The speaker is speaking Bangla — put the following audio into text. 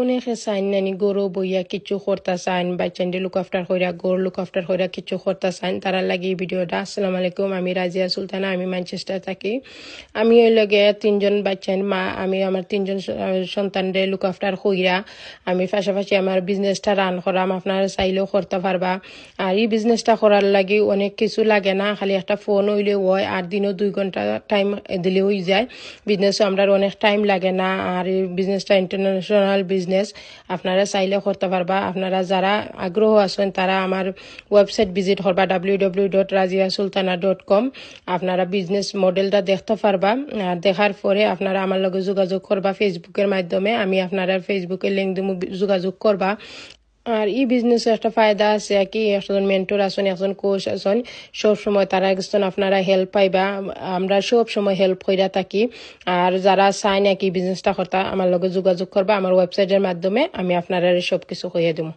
অনেকে চাইন নানি গরু বইয়া কিছু করতে চাইন বাচ্চান্ডি লুক আফটার কইরা গরু লুক আফটার কইরা কিছু করতে চাইন তারা লাগি এই ভিডিওটা। আসসালামু আলাইকুম, আমি রাজিয়া সুলতানা, আমি ম্যানচেস্টার থাকি। আমি ওই লগে 3জন বাচ্চার মা, আমি আমার 3জন সন্তানদের লুক আফটার কইরা আমি পাশাপাশি আমার বিজনেসটা রান করাম। আপনারা চাইলেও করতে পারবা। আর এই বিজনেসটা করার লাগি অনেক কিছু লাগে না, খালি একটা ফোন হইলেও হয়, আর দিনও 2 ঘন্টা টাইম দিলে হয়ে যায়। বিজনেসও আমরা অনেক টাইম লাগে না, আর এই বিজনেসটা ইন্টারন্যাশনাল বিজনেস, আপনারা চাইলে করতে পারবা। আপনারা যারা আগ্রহ আছেন তারা আমার ওয়েবসাইট ভিজিট করবা www.raziasultana.com। আপনারা বিজনেস মডেলটা দেখতে পারবা, আর দেখার পরে আপনারা আমার লগে যোগাযোগ করবা ফেসবুকের মাধ্যমে। আমি আপনারা ফেসবুকে লিঙ্ক দিব, যোগাযোগ করবা। আর এই বিজনেসে একটা ফায়দা আছে কি, একজন মেন্টর আছেন, একজন কোচ আছেন, সব সময় তারা একজন আপনারা হেল্প পাইবা। আমরা সব সময় হেল্প কইরা থাকি। আর যারা চাই নাকি বিজনেসটা করতে, আমার লগে যোগাযোগ করবা আমার ওয়েবসাইটের মাধ্যমে, আমি আপনারা সব কিছু কইয়া দেবো।